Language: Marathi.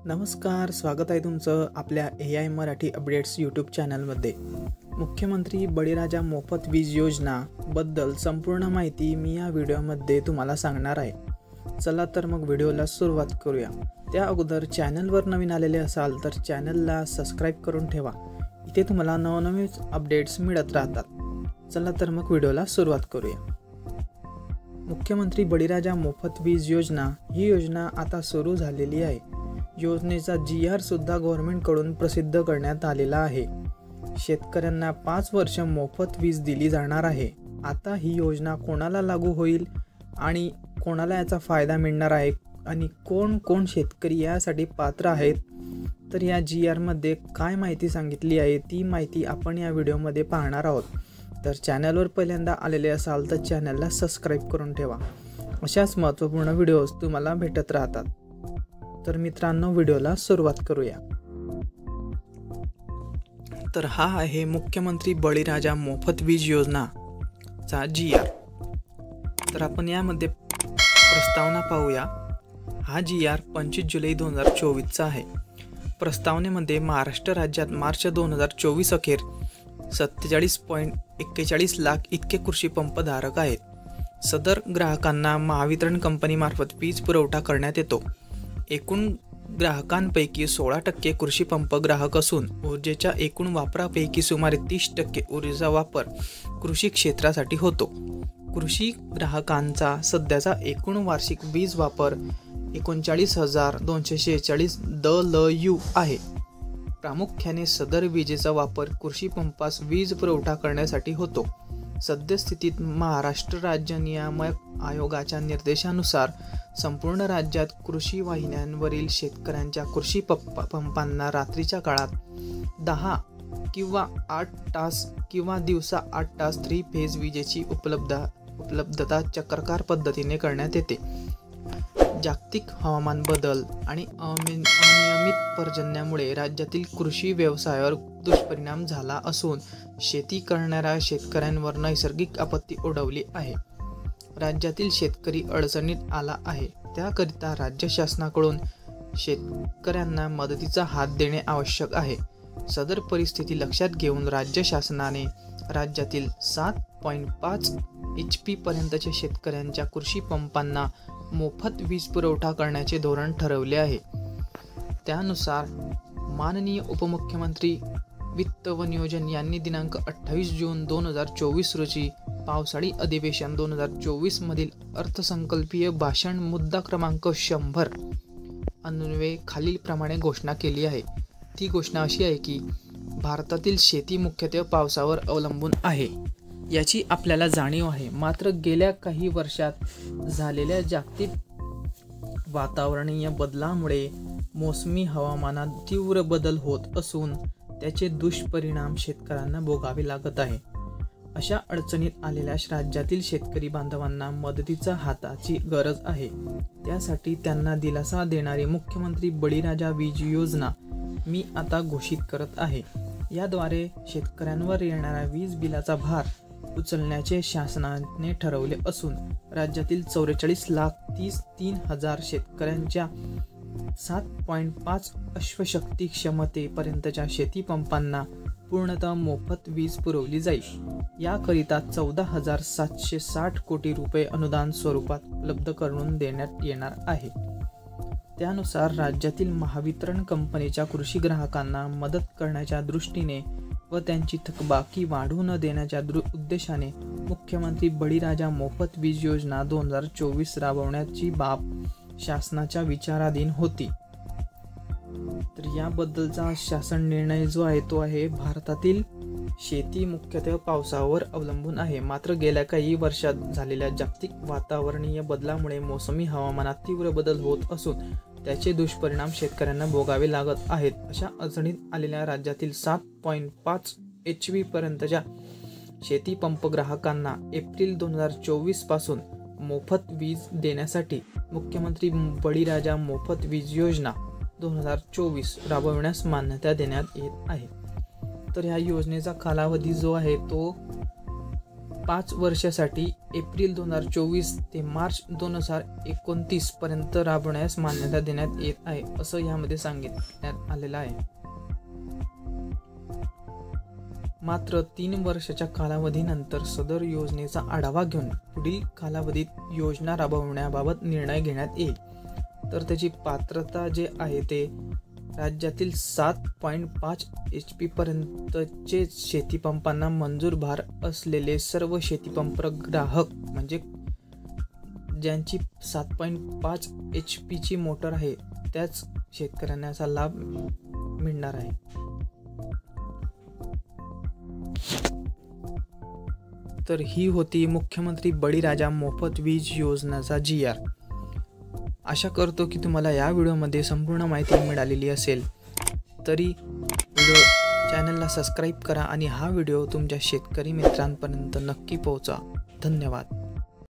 नमस्कार, स्वागत आहे तुमचं आपल्या AI मराठी अपडेट्स यूट्यूब चॅनलमध्ये। मुख्यमंत्री बळीराजा मोफत वीज योजना बद्दल संपूर्ण माहिती मी या व्हिडिओमध्ये तुम्हाला सांगणार आहे। चला तर मग व्हिडिओला सुरुवात करूया। त्या अगोदर चॅनलवर नवीन आलेले असाल तर चॅनलला सबस्क्राइब करून ठेवा। इथे तुम्हाला नवनवीन अपडेट्स मिळत राहतात। चला तर मग व्हिडिओला सुरुवात करूया। मुख्यमंत्री बळीराजा मोफत वीज योजना ही योजना आता सुरू झालेली आहे। योजनेचा GR सुद्धा गव्हर्नमेंट कडून प्रसिद्ध करण्यात आलेला आहे। शेतकऱ्यांना 5 वर्ष मोफत वीज दिली जाणार आहे। आता ही योजना कोणाला लागू होईल आणि कोणाला याचा फायदा मिळणार आहे आणि कोण शेतकरी यासाठी पात्र आहेत, तर या GR मध्ये काय माहिती सांगितली आहे ती माहिती आपण या व्हिडिओमध्ये पाहणार आहोत। तर चॅनलवर पहिल्यांदा आलेले असाल तर चॅनलला सबस्क्राइब करून ठेवा। अशाच महत्त्वपूर्ण व्हिडिओज तुम्हाला भेटत राहतात। तर मित्रांनो, व्हिडिओला सुरुवात करूया। तर हा आहे मुख्यमंत्री बळीराजा मोफत वीज योजना चा GR। तर आपण यामध्ये प्रस्तावना पाहूया। हा GR 25 जुलै 2024 चा आहे। प्रस्तावनेमध्ये महाराष्ट्र राज्यात मार्च 2024 अखेर 47.41 लाख इतके कृषी पंप धारक आहेत। सदर ग्राहकांना महावितरण कंपनी मार्फत वीज पुरवठा करण्यात येतो। एकूण ग्राहकांपैकी 16% कृषी पंप ग्राहक असून ऊर्जेच्या एकूण वापरापैकी सुमारे 30% ऊर्जेचा वापर कृषी क्षेत्रासाठी होतो। कृषी ग्राहकांचा सध्याचा एकूण वार्षिक वीज वापर 39,246 DLU आहे। प्रामुख्याने सदर विजेचा वापर कृषी पंपास वीज पुरवठा करण्यासाठी होतो। सद्यस्थितीत महाराष्ट्र राज्य नियामक आयोगाच्या निर्देशानुसार संपूर्ण राज्यात कृषी वाहिन्यांवरील शेतकऱ्यांच्या कृषी पंपांना रात्रीच्या काळात 10 किंवा 8 तास किंवा दिवसा 8 तास 3 फेज विजेची उपलब्धता चक्राकार पद्धतीने करण्यात येते। जागतिक हवामान बदल आणि अनियमित पर्जन्यामुळे राज्यातील कृषी व्यवसायावर दुष्परिणाम झाला असून शेती करणाऱ्या शेतकऱ्यांवर नैसर्गिक आपत्ती ओढवली आहे। राज्यातील शेतकरी अडचणीत आला आहे। त्याकरिता राज्य शासनाकडून शेतकऱ्यांना मदतीचा हात देणे आवश्यक आहे। सदर परिस्थिती लक्षात घेऊन राज्य शासनाने राज्यातील 7.5 HP पर्यंतच्या शेतकऱ्यांच्या कृषी पंपांना मोफत वीज पुरवठा करण्याचे धोरण ठरवले आहे। त्यानुसार माननीय उपमुख्यमंत्री वित्त व नियोजन यांनी दिनांक 28 जून 2024 रोजी पावसाळी अधिवेशन 2024 मधील अर्थसंकल्पीय भाषण मुद्दा क्रमांक 100 अन्वये खालीलप्रमाणे घोषणा केली आहे। ती घोषणा अशी आहे की भारतातील शेती मुख्यत्वे पावसावर अवलंबून आहे। याची आपल्याला जाणीव आहे। मात्र गेल्या काही वर्षात झालेल्या जागतिक वातावरणीय बदलामुळे मोसमी हवामानात तीव्र बदल होत असून त्याचे दुष्परिणाम शेतकऱ्यांना भोगावे लागत आहे। अशा अडचणीत आलेल्या राज्यातील शेतकरी बांधवांना मदतीच्या हाताची गरज आहे। त्यासाठी त्यांना दिलासा देणारी मुख्यमंत्री बळीराजा वीज योजना मी आता घोषित करत आहे। याद्वारे शेतकऱ्यांवर येणाऱ्या वीज बिलाचा भार उचलण्याचे शासनाने ठरवले असून राज्यातील 44,33,000 शेतकऱ्यांच्या 7.5 अश्वशक्ती क्षमतेपर्यंतच्या शेतीपंपांना पूर्णतः मोफत वीज पुरवली जाईल। याकरिता 14,760 कोटी रुपये अनुदान स्वरूपात उपलब्ध करून देण्यात येणार आहे। त्यानुसार राज्यातील महावितरण कंपनीच्या कृषी ग्राहकांना मदत करण्याच्या दृष्टीने व त्यांची थकबाकी वाढू न देण्याच्या उद्देशाने मुख्यमंत्री बळीराजा मोफत वीज योजना 2024 राबवण्याची बाब शासनाच्या विचाराधीन होती। तर याबद्दलचा शासन निर्णय जो आहे तो आहे, भारतातील शेती मुख्यत्वे पावसावर अवलंबून आहे। मात्र गेल्या काही वर्षात झालेल्या जागतिक वातावरणीय बदलामुळे मोसमी हवामानात तीव्र बदल होत असून त्याचे दुष्परिणाम शेतकऱ्यांना भोगावे लागत आहेत। अशा अडचणीत आलेल्या राज्यातील 7.5 HP पर्यंतच्या शेती पंप ग्राहकांना एप्रिल 2024 पासून मोफत वीज देण्यासाठी मुख्यमंत्री बळीराजा मोफत वीज योजना 2024 राबविण्यास मान्यता देण्यात येत आहे। तर ह्या योजनेचा कालावधी जो आहे तो 5 वर्षासाठी एप्रिल 2024 ते मार्च 2029 पर्यंत राबवण्यास मान्यता देण्यात येत आहे, असं यामध्ये सांगण्यात आलेलं आहे. मात्र 3 वर्षाच्या कालावधीनंतर सदर योजनेचा आढावा घेऊन पुढील कालावधीत योजना राबवण्याबाबत निर्णय घेण्यात येईल. तर त्याची पात्रता जे आहे ते राज्यातील 7.5 HP पर्यंतचे शेतीपंपांना मंजूर भार असलेले सर्व शेतीपंप ग्राहक, म्हणजे ज्यांची 7.5 HP ची मोटर आहे त्याच शेतकऱ्यांना याचा लाभ मिळणार आहे. तर ही होती मुख्यमंत्री बळीराजा मोफत वीज योजनेचा GR. आशा करतो की तुम्हाला या व्हिडिओमध्ये संपूर्ण माहिती मिळालेली असेल. तरी चॅनलला सबस्क्राईब करा आणि हा व्हिडिओ तुमच्या शेतकरी मित्रांपर्यंत नक्की पोहोचा. धन्यवाद.